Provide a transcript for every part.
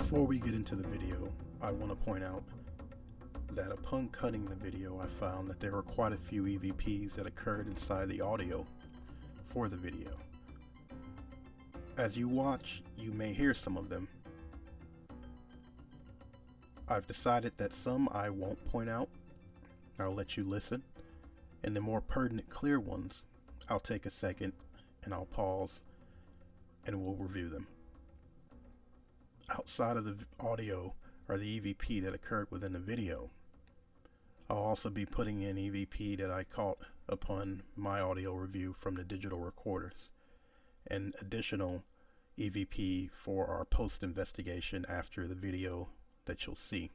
Before we get into the video, I want to point out that upon cutting the video, I found that there were quite a few EVPs that occurred inside the audio for the video. As you watch, you may hear some of them. I've decided that some I won't point out. I'll let you listen, and the more pertinent, clear ones, I'll take a second and I'll pause and we'll review them. Outside of the audio or the EVP that occurred within the video, I'll also be putting in EVP that I caught upon my audio review from the digital recorders, and additional EVP for our post-investigation after the video that you'll see.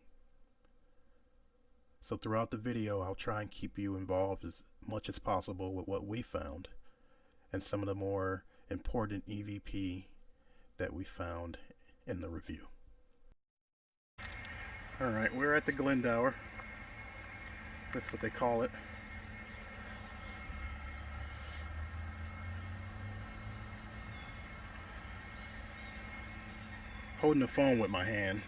So throughout the video, I'll try and keep you involved as much as possible with what we found and some of the more important EVP that we found in the review. Alright, we're at the Glendower. That's what they call it. Holding the phone with my hand.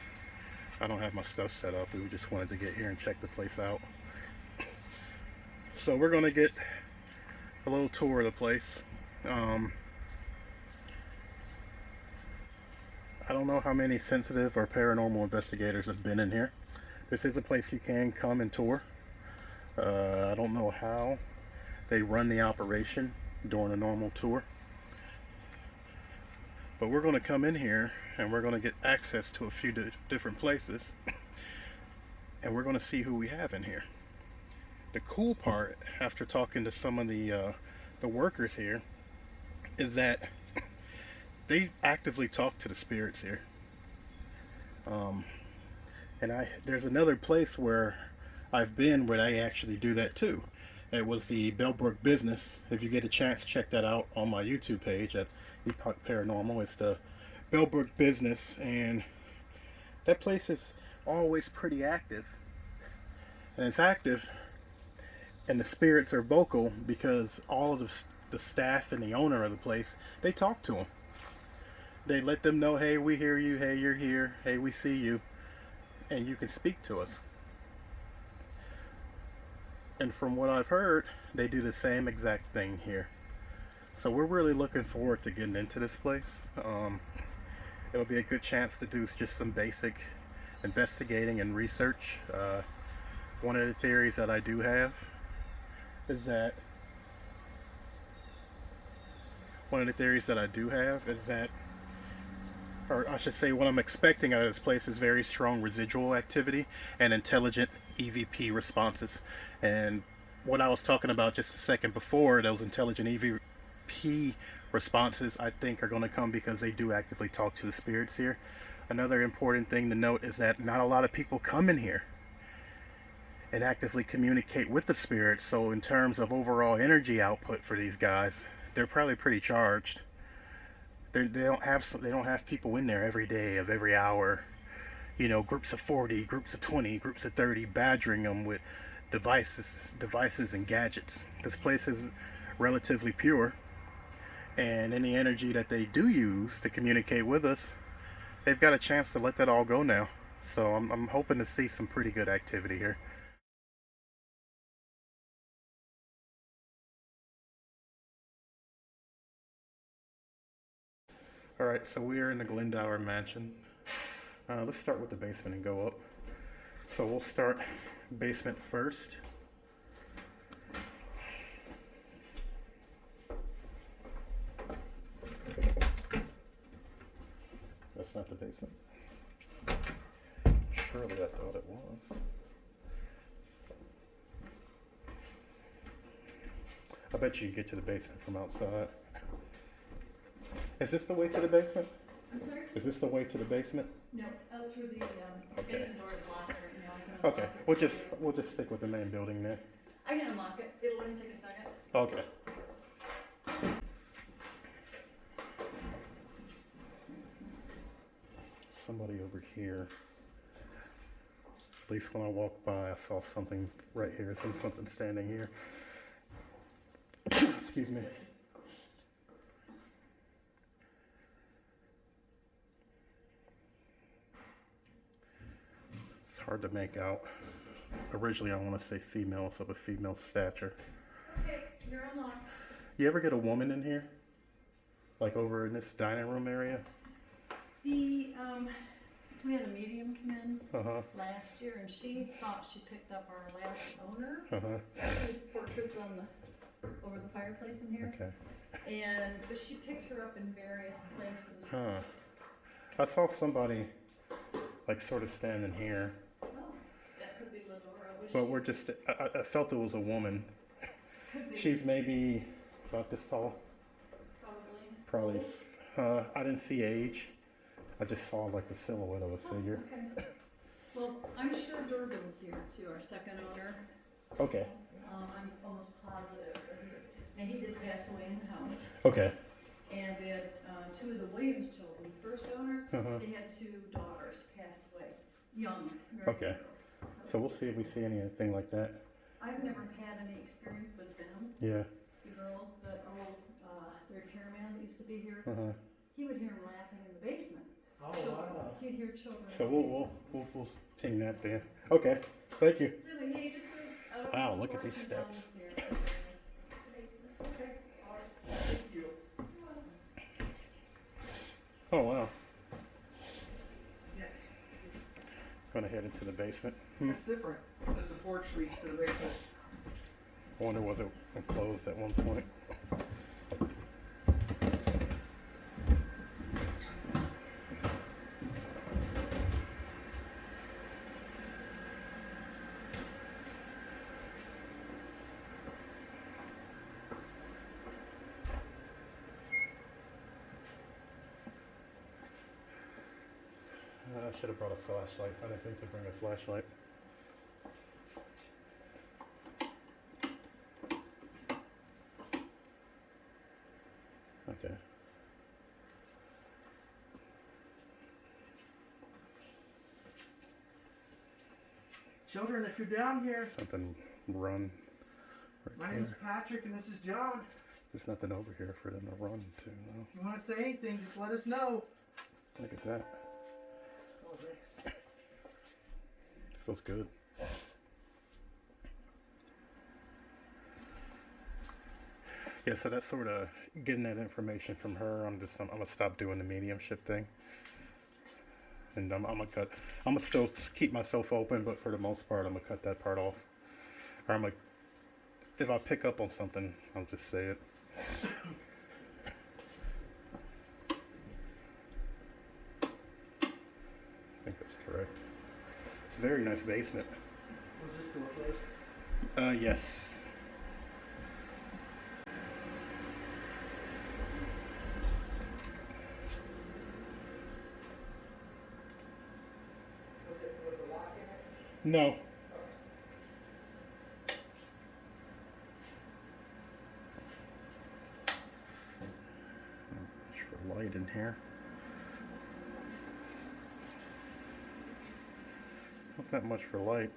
I don't have my stuff set up. We just wanted to get here and check the place out. So we're going to get a little tour of the place. I don't know how many sensitive or paranormal investigators have been in here. This is a place you can come and tour. I don't know how they run the operation during a normal tour. But we're going to come in here and we're going to get access to a few different places. And we're going to see who we have in here. The cool part, after talking to some of the workers here, is that they actively talk to the spirits here. And there's another place where I've been where they actually do that too. It was the Bellbrook Business. If you get a chance, check that out on my YouTube page at Epoch Paranormal. It's the Bellbrook Business, and that place is always pretty active. And it's active, and the spirits are vocal because all of the staff and the owner of the place, they talk to them. They let them know, hey, we hear you, hey, you're here, hey, we see you, and you can speak to us. And from what I've heard, they do the same exact thing here. So we're really looking forward to getting into this place. It'll be a good chance to do just some basic investigating and research. One of the theories that I do have is that or I should say, what I'm expecting out of this place is very strong residual activity and intelligent EVP responses. And what I was talking about just a second before, those intelligent EVP responses, I think are going to come because they do actively talk to the spirits here. Another important thing to note is that not a lot of people come in here and actively communicate with the spirits. So in terms of overall energy output for these guys, they're probably pretty charged. They don't have people in there every day of every hour, you know, groups of 40, groups of 20, groups of 30, badgering them with devices and gadgets. This place is relatively pure, and any energy that they do use to communicate with us, they've got a chance to let that all go now. So I'm hoping to see some pretty good activity here. Alright, so we are in the Glendower Mansion. Let's start with the basement and go up. So we'll start basement first. That's not the basement. Surely I thought it was. I bet you get to the basement from outside. Is this the way to the basement? I'm sorry? Is this the way to the basement? No, out through the Okay. basement door is locked right now. I can unlock Okay, it. we'll just stick with the main building then. I can unlock it. It'll only take a second. Okay. Somebody over here. At least when I walked by, I saw something right here. I seen something standing here. Excuse me. hard to make out. Originally, I want to say female, so of a female stature. Okay, you're unlocked. You ever get a woman in here? Like over in this dining room area? We had a medium come in Uh-huh. last year, and she thought she picked up our last owner. Uh-huh. There's portraits on over the fireplace in here. Okay. But she picked her up in various places. Huh. I saw somebody like sort of standing here. Oh, that could be Glendower. But we're just, I felt it was a woman. Could be. She's maybe about this tall. Probably. Probably. I didn't see age. I just saw like the silhouette of a figure. Okay. Well, I'm sure Durbin's here too, our second owner. Okay. I'm almost positive. And he did pass away in the house. Okay. And we had two of the Williams children. First owner, Uh-huh. they had two daughters pass away, young, very Okay. young girls. So we'll see if we see anything like that. I've never had any experience with them, Yeah. the girls, but the repairman that used to be here, Uh-huh. he would hear them laughing in the basement. Oh, Children. wow. He'd hear children. So in the we'll basement. ping that there. Okay. Thank you. So anyway, yeah, you just go out Wow, on the look at porch these and down steps. the stairs. Okay. All right. Thank you. Oh wow. Yeah, Gonna head into the basement. it's different. The porch leads to the basement. I wonder was it enclosed at one point. I should have brought a flashlight. I didn't think to bring a flashlight. Okay. Children, if you're down here, Something run. my Right name's there. Patrick and this is John. There's nothing over here for them to run to. No. If you want to say anything, just let us know. Look at that. Oh, thanks. Feels good. Yeah, so that's sort of getting that information from her. I'm gonna stop doing the mediumship thing, and I'm gonna still keep myself open, but for the most part, I'm gonna cut that part off. Or I'm like, if I pick up on something, I'll just say it. I think that's correct. It's a very nice basement. Was this door closed? Yes. Was the lock in it? No. Much for light in here. That's not much for light.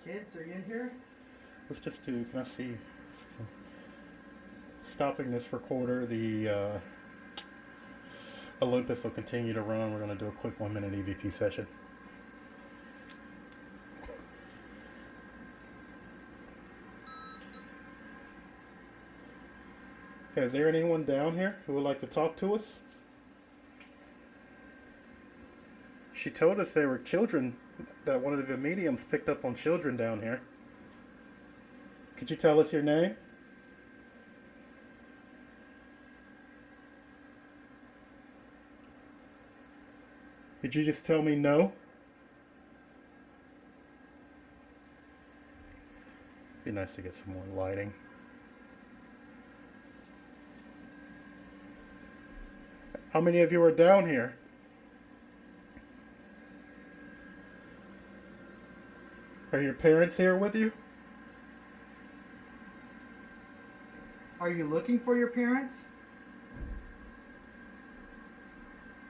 Kids, are you in here? Let's just do, can I see? Stopping this recorder, the Olympus will continue to run. We're going to do a quick 1-minute EVP session. Is there anyone down here who would like to talk to us? She told us there were children, that one of the mediums picked up on children down here. Could you tell us your name? Did you just tell me no? Be nice to get some more lighting. How many of you are down here? Are your parents here with you? Are you looking for your parents?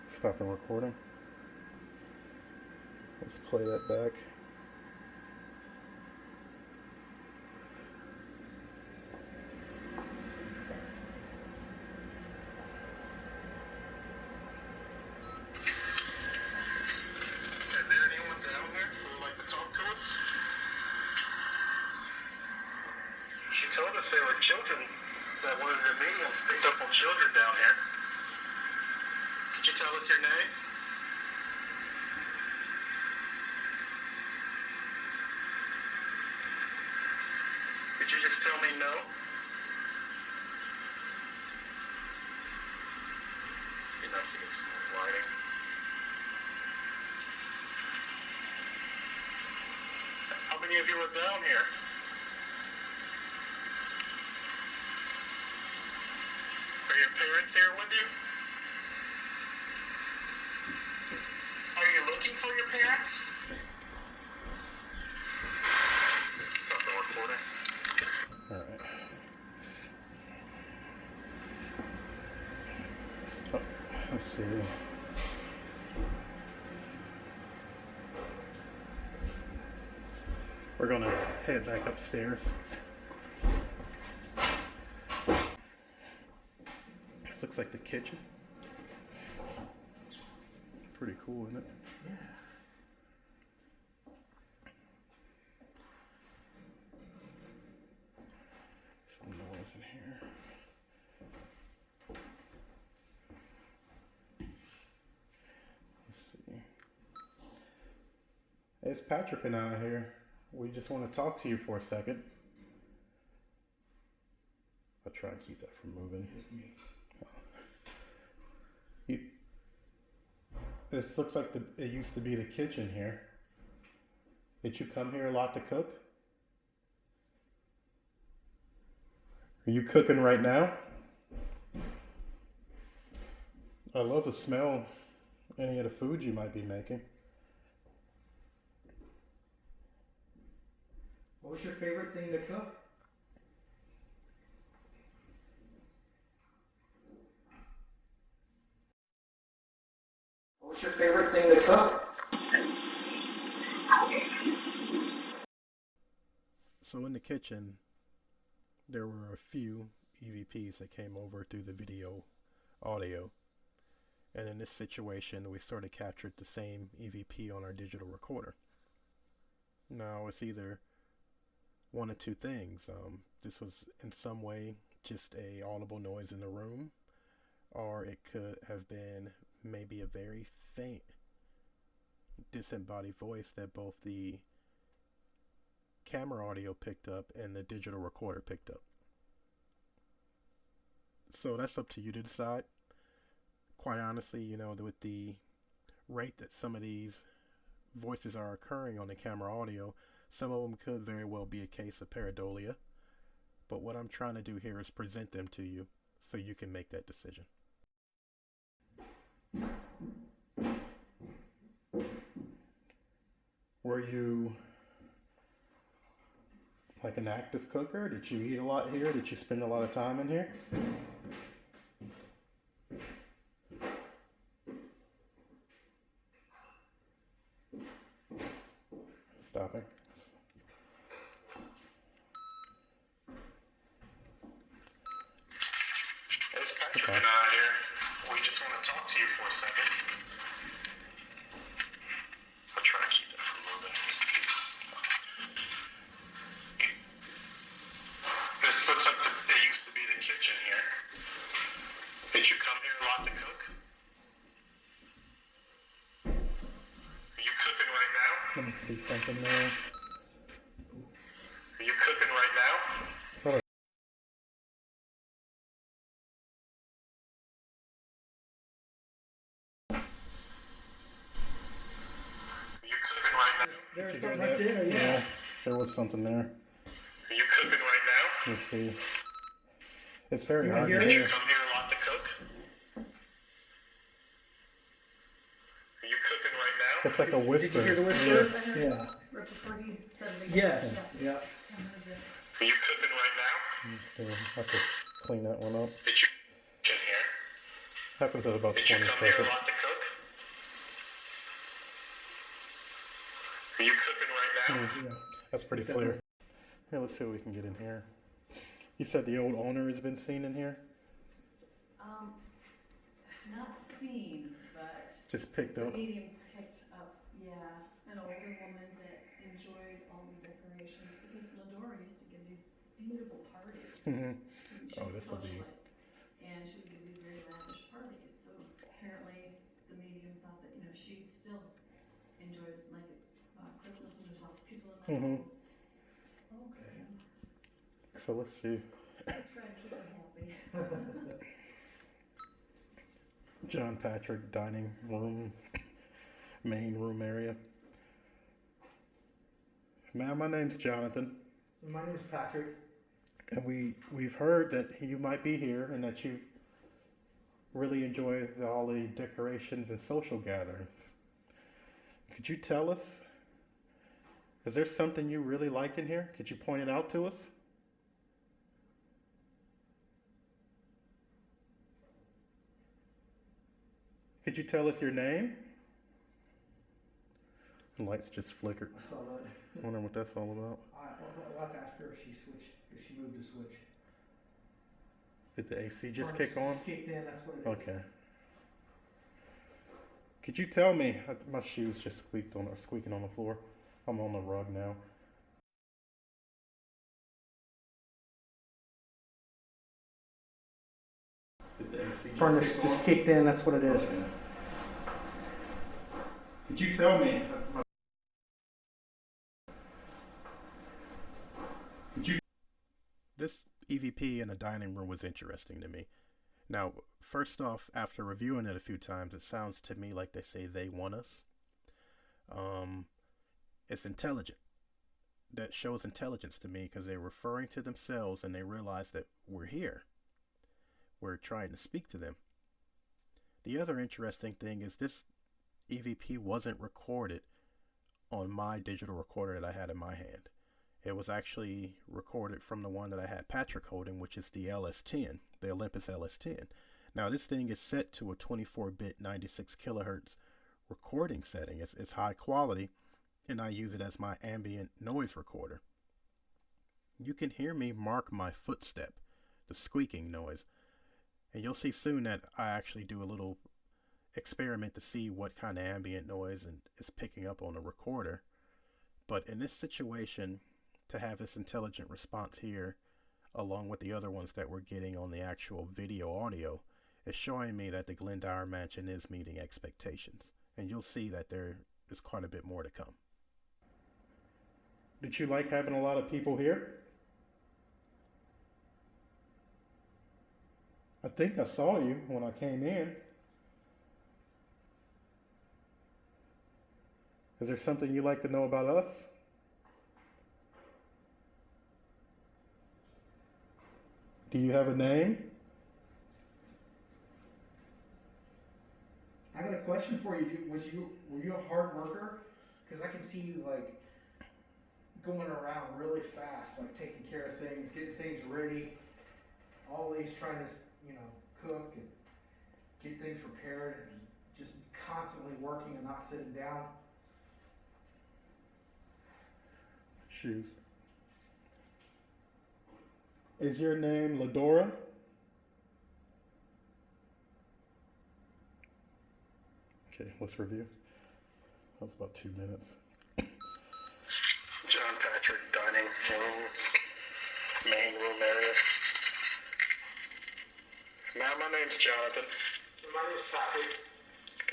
Stopping recording. Let's play that back. mediums picked up on children down here. Could you tell us your name? Could you just tell me no? You're not seeing some lighting. How many of you are down here? Are your parents here with you? Are you looking for your parents? Stop the recording. Alright. Oh, let's see. We're gonna head back upstairs. This looks like the kitchen. Pretty cool, isn't it? Yeah. Some noise in here. Let's see. It's Patrick and I here. We just want to talk to you for a second. I'll try and keep that from moving. Just me. This looks like it used to be the kitchen here. Did you come here a lot to cook? Are you cooking right now? I love to smell any of the food you might be making. What was your favorite thing to cook? What was your favorite thing to cook? So in the kitchen, there were a few EVPs that came over through the video audio. And in this situation, we sort of captured the same EVP on our digital recorder. Now, it's either one of two things. This was in some way just a audible noise in the room, or it could have been maybe a very faint disembodied voice that both the camera audio picked up and the digital recorder picked up. So that's up to you to decide. Quite honestly, you know, with the rate that some of these voices are occurring on the camera audio, some of them could very well be a case of pareidolia. But what I'm trying to do here is present them to you so you can make that decision. Were you like an active cooker? Did you eat a lot here? Did you spend a lot of time in here? Stopping. It's Patrick and I here. We just want to talk to you for a second. I'll try to keep that from moving. This looks like there used to be the kitchen here. Did you come here a lot to cook? Are you cooking right now? Let me see something there. Are you cooking right now? Hold on. Are you cooking right now? There's something right there, yeah. There was something there. Are you cooking right now? Let's see. It's very You hard to hear hear. it? Come here a lot to cook? Are you cooking right now? It's like a whisper. Did you hear the whisper? I heard Yeah. it right before he said it again. Yes. Yeah. I heard it. Are you cooking right now? Let's see. I have to clean that one up. Did you in here? Happens at about 20 seconds. Did you come here a lot to cook? Are you cooking right now? Yeah. That's pretty clear. Here, let's see what we can get in here. You said the old owner has been seen in here? Not seen, but Just picked the up? medium picked up, yeah, an older woman that enjoyed all the decorations because Glendower used to give these beautiful parties. Mm-hmm. And Oh, she's a this will be socialite. she still enjoys like Christmas when there's lots of people in the Mhm. house. Okay. So let's see. So try to keep her happy. John Patrick dining room, main room area. Ma'am, my name's Jonathan, My name's Patrick. and we've heard that you might be here and that you really enjoy the holiday decorations and social gatherings. Could you tell us? Is there something you really like in here? Could you point it out to us? Could you tell us your name? The lights just flickered. I saw that. I wonder what that's all about. I'll have to ask her if she switched, if she moved the switch. Did the AC just Furnace kick on? Just kicked in, that's what it is. Okay. Could you tell me? My shoes just squeaking on the floor. I'm on the rug now. Did the AC Furnace kick just on? kicked in, that's what it is. Okay. Could you tell me? This EVP in a dining room was interesting to me. Now, first off, after reviewing it a few times, it sounds to me like they say they want us. It's intelligent. That shows intelligence to me because they're referring to themselves and they realize that we're here. We're trying to speak to them. The other interesting thing is this EVP wasn't recorded on my digital recorder that I had in my hand. It was actually recorded from the one that I had Patrick holding, which is the LS10, the Olympus LS10. Now this thing is set to a 24-bit 96 kilohertz recording setting. It's high quality, and I use it as my ambient noise recorder. You can hear me mark my footstep, the squeaking noise, and you'll see soon that I actually do a little experiment to see what kind of ambient noise and is picking up on the recorder. But in this situation, to have this intelligent response here, along with the other ones that we're getting on the actual video audio, is showing me that the Glendower Mansion is meeting expectations. And you'll see that there is quite a bit more to come. Did you like having a lot of people here? I think I saw you when I came in. Is there something you'd like to know about us? Do you have a name? I got a question for you. Were you a hard worker? Because I can see you like going around really fast, like taking care of things, getting things ready, always trying to, cook and get things prepared, and just constantly working and not sitting down. Shoes. Is your name Ladora? Okay, let's review. That was about 2 minutes. John Patrick dining room, main room area. Ma'am, my name's Jonathan. My name is Patrick.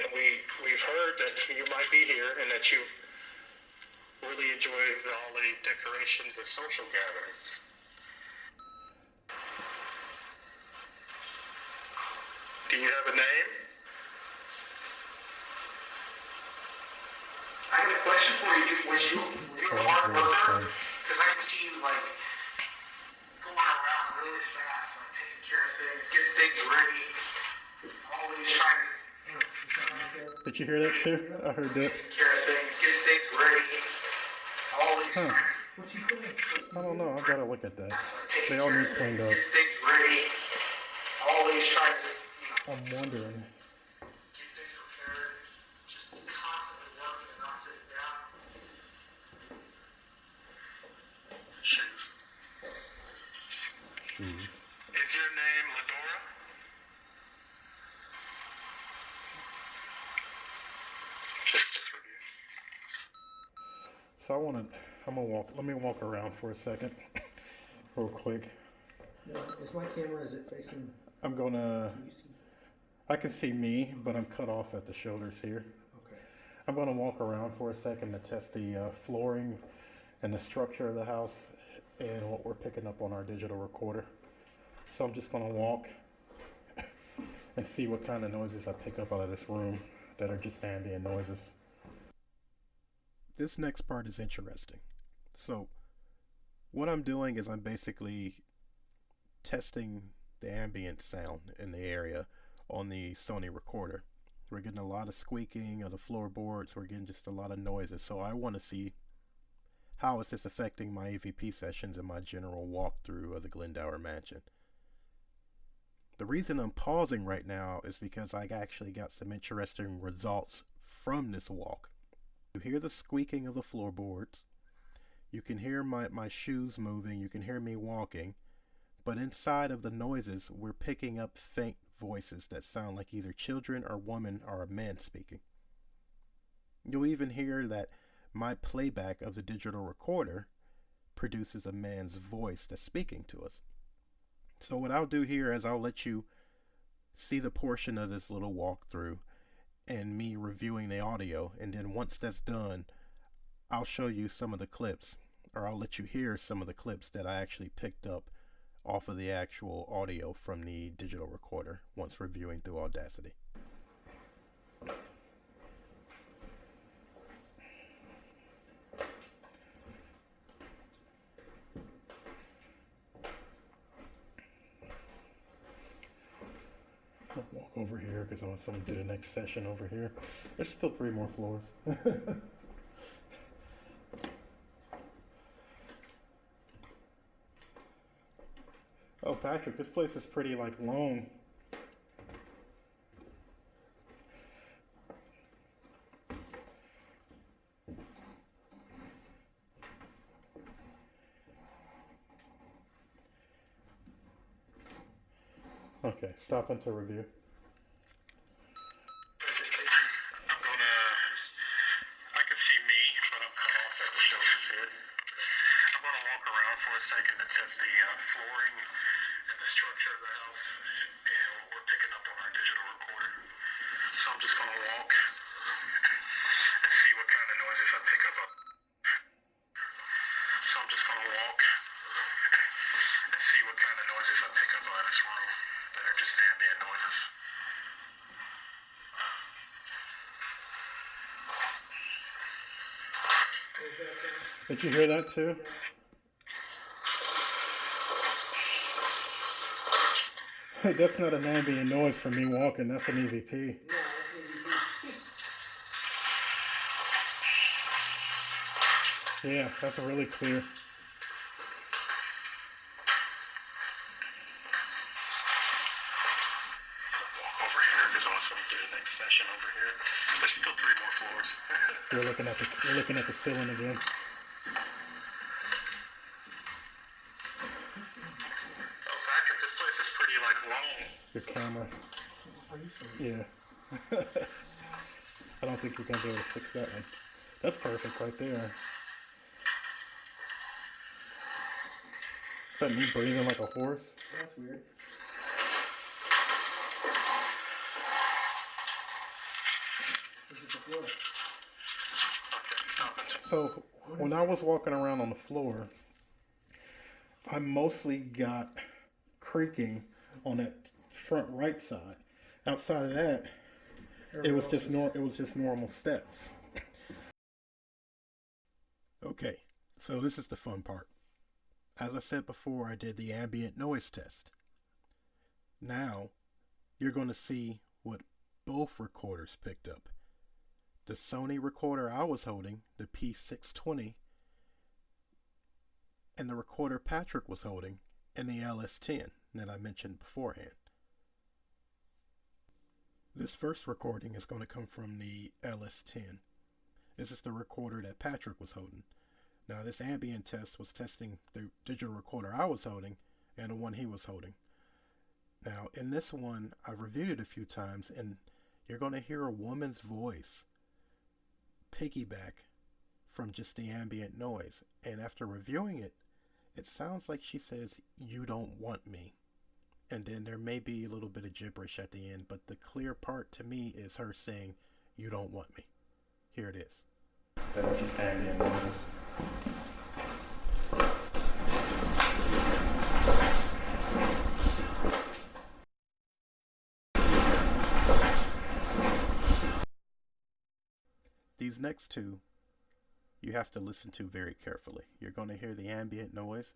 And we've heard that you might be here and that you really enjoy the holiday decorations and social gatherings. Do you have a name? I have a question for you. Were you a hard worker? Because I can see you like going around really fast, like taking care of things, getting things ready, always trying to. Did you hear that too? I heard that. Taking care of things, getting things ready, always trying to. What you saying? I don't know. I've got to look at that. They all need cleaned up. Getting things ready, always trying to. I'm wondering. Get things prepared, just constantly working and not sitting down. Shoes. Is your name Ladora? So let me walk around for a second, real quick. Now, is my camera, is it facing, Can you see? I can see me, but I'm cut off at the shoulders here. Okay. I'm going to walk around for a second to test the flooring and the structure of the house and what we're picking up on our digital recorder. So I'm just going to walk and see what kind of noises I pick up out of this room that are just ambient noises. This next part is interesting. So what I'm doing is I'm basically testing the ambient sound in the area on the Sony recorder. We're getting a lot of squeaking of the floorboards. We're getting just a lot of noises. So I want to see how is this affecting my EVP sessions and my general walkthrough of the Glendower Mansion. The reason I'm pausing right now is because I actually got some interesting results from this walk. You hear the squeaking of the floorboards. You can hear my shoes moving. You can hear me walking. But inside of the noises, we're picking up faint voices that sound like either children or women or a man speaking. You'll even hear that my playback of the digital recorder produces a man's voice that's speaking to us. So what I'll do here is I'll let you see the portion of this little walkthrough and me reviewing the audio, and then once that's done, I'll show you some of the clips, or I'll let you hear some of the clips that I actually picked up off of the actual audio from the digital recorder once reviewing through Audacity. I'll walk over here because I want someone to do the next session over here. There's still 3 more floors. Oh, Patrick, this place is pretty long. Okay, stopping to review. I can see me, but I'm cut off at the shoulder's head. I'm going to walk around for a second to test the flooring and the structure of the house and what we're picking up on our digital recorder. So I'm just going to walk and see what kind of noises I pick up. So I'm just going to walk and see what kind of noises I pick up out of this room that are just ambient noises. Did you hear that too? That's not an ambient noise for me walking, that's an EVP. No, that's EVP. Yeah, that's really clear. Walk over here because I want to do the next session over here. There's still 3 more floors. You're looking at the ceiling again. Oh, Patrick, this place is pretty long. Your camera. Are you serious? Yeah. I don't think you're gonna be able to fix that one. That's perfect right there. Is that me breathing like a horse? That's weird. Is it the floor? Okay, stop it. So when I was walking around on the floor, I mostly got creaking on that front right side. Outside of that, it was just normal steps. Okay, so this is the fun part. As I said before, I did the ambient noise test. Now, you're going to see what both recorders picked up. The Sony recorder I was holding, the P620, and the recorder Patrick was holding, and the LS10 that I mentioned beforehand. This first recording is going to come from the LS10. This is the recorder that Patrick was holding. Now, this ambient test was testing the digital recorder I was holding and the one he was holding. Now, in this one, I've reviewed it a few times, and you're going to hear a woman's voice piggyback from just the ambient noise. And after reviewing it, it sounds like she says, "You don't want me." And then there may be a little bit of gibberish at the end, but the clear part to me is her saying, "You don't want me." Here it is. That are just ambient noises. These next two, you have to listen to very carefully. You're going to hear the ambient noise,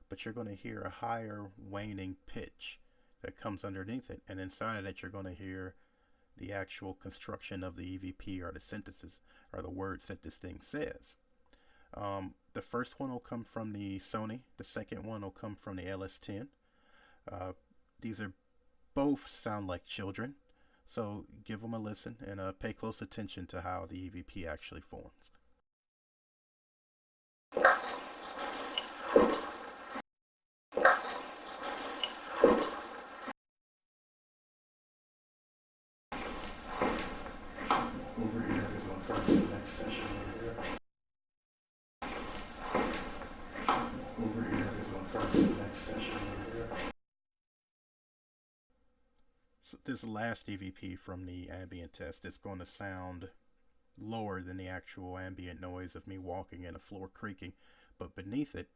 but you're going to hear a higher waning pitch that comes underneath it. And inside of that, you're going to hear the actual construction of the EVP or the synthesis or the words that this thing says. The first one will come from the Sony. The second one will come from the LS10. These are both sound like children. So give them a listen and pay close attention to how the EVP actually forms. Over here is on start the next session over here. Over here is on start the next session over here. So this last EVP from the ambient test is going to sound lower than the actual ambient noise of me walking and a floor creaking, but beneath it,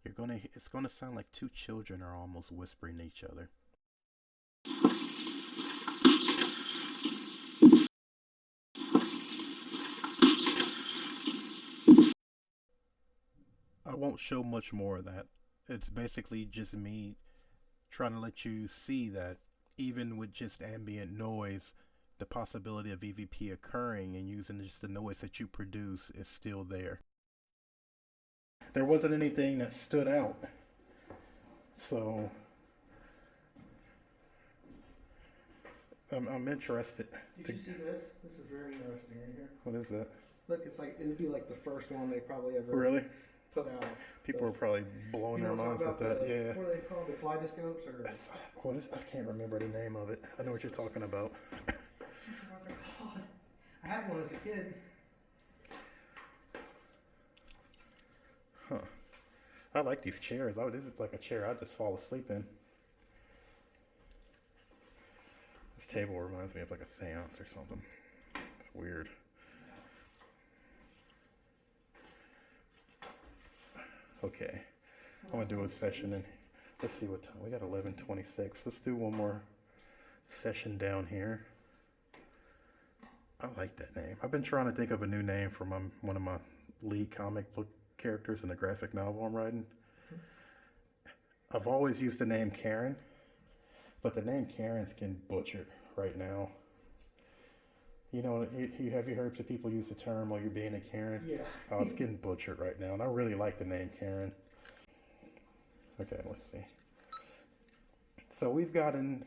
it's gonna sound like two children are almost whispering to each other. I won't show much more of that. It's basically just me trying to let you see that even with just ambient noise, the possibility of EVP occurring and using just the noise that you produce is still there. There wasn't anything that stood out. So I'm interested. Did you see this? This is very interesting right here. What is that? Look, it's like, it'd be like the first one they probably ever Really? put out. People are probably blowing their minds with that. Yeah. What are they called? The kaleidoscopes? Or What is? I can't remember the name of it. I know what you're talking about. what they're called. I had one as a kid. Huh. I like these chairs. Oh, this is like a chair I just fall asleep in. This table reminds me of like a seance or something. It's weird. Okay. I'm gonna do a session and let's see what time. We got 11:26. Let's do one more session down here. I like that name. I've been trying to think of a new name for one of my lead comic book characters in the graphic novel I'm writing. I've always used the name Karen, but the name Karen's getting butchered right now. You know, have you heard people use the term, "Oh, you're being a Karen"? Yeah. Oh, it's getting butchered right now, and I really like the name Karen. Okay, let's see. So we've gotten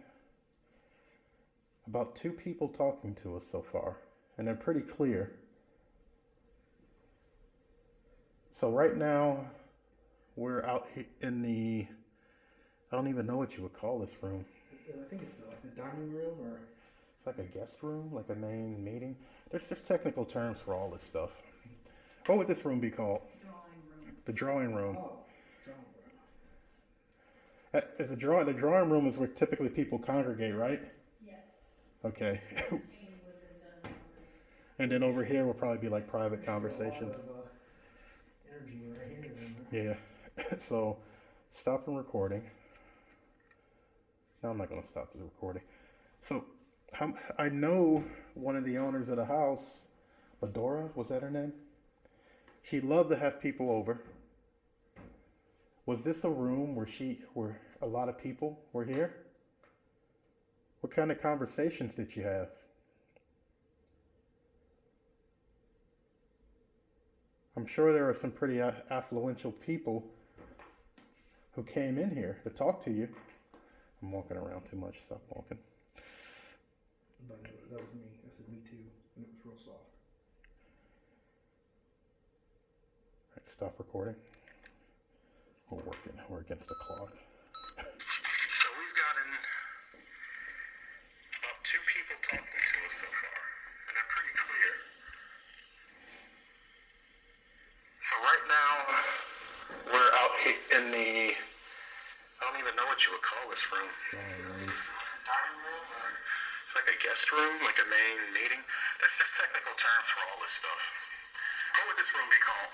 about 2 people talking to us so far, and they're pretty clear. So right now, we're out in the, I don't even know what you would call this room. I think it's like the dining room or... It's like a guest room, like a main meeting. There's technical terms for all this stuff. What would this room be called? Drawing room. The drawing room. Oh, drawing room. The drawing room is where typically people congregate, right? Yes. Okay. Entertaining within the room. And then over here will probably be like private conversations. A lot of, energy right here. Yeah. So stop the recording. No, I'm not going to stop the recording. So I know one of the owners of the house, Ladora, was that her name? She loved to have people over. Was this a room where a lot of people were here? What kind of conversations did you have? I'm sure there are some pretty affluential people who came in here to talk to you. I'm walking around too much. Stop walking. But that was me. I said me too. And it was real soft. All right, stop recording. We're against the clock. So we've gotten about 2 people talking to us so far, and they're pretty clear. So right now, we're out in the, I don't even know what you would call this room. Drawing room. Dining room, or it's like a a guest room, like a main meeting? There's technical terms for all this stuff. What would this room be called?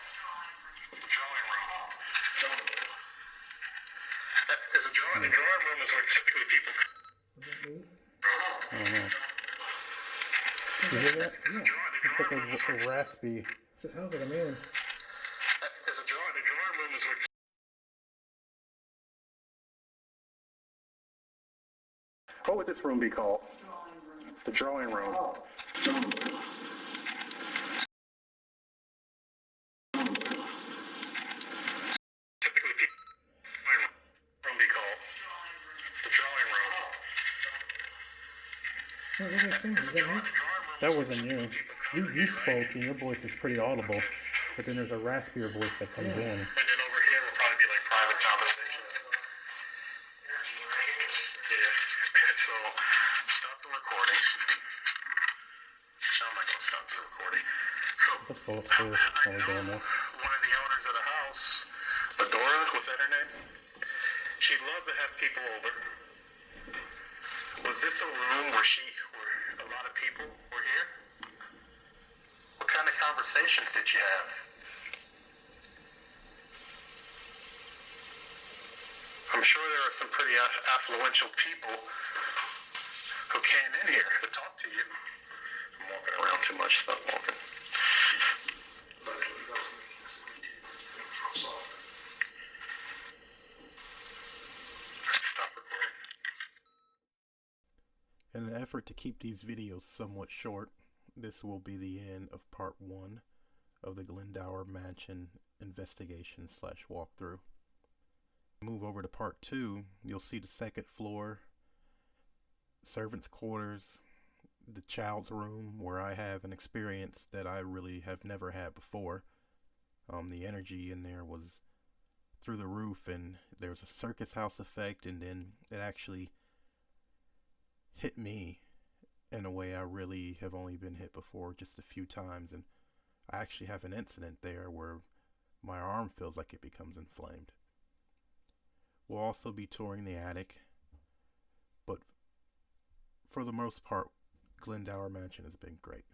Drawing room. Is a drawing? The drawing room is where typically people. I don't know. You hear that? Yeah. It's like a raspy. So it sounds like a man. Is a drawing? The drawing room is where. What would this room be called? The drawing room. Typically, people room be called the drawing room. What was I saying? Is that me? That wasn't you. You spoke, and your voice is pretty audible. But then there's a raspier voice that comes in. And then over here will probably be like private conversations. Yeah. So stop the recording. I'm not gonna stop the recording. So Let's go upstairs while we're doing that. one of the owners of the house, Medora, was that her name? She'd love to have people over. Was this a room where a lot of people were here? What kind of conversations did you have? I'm sure there are some pretty affluential people who came in here to talk to you. I'm walking around too much. Stop walking. Stop recording. In an effort to keep these videos somewhat short, this will be the end of part 1 of the Glendower Mansion investigation / walkthrough. Move over to part 2, you'll see the second floor, servants' quarters, the child's room, where I have an experience that I really have never had before. The energy in there was through the roof, and there's a circus house effect, and then it actually hit me in a way I really have only been hit before, just a few times. And I actually have an incident there where my arm feels like it becomes inflamed. We'll also be touring the attic, but for the most part, Glendower Mansion has been great.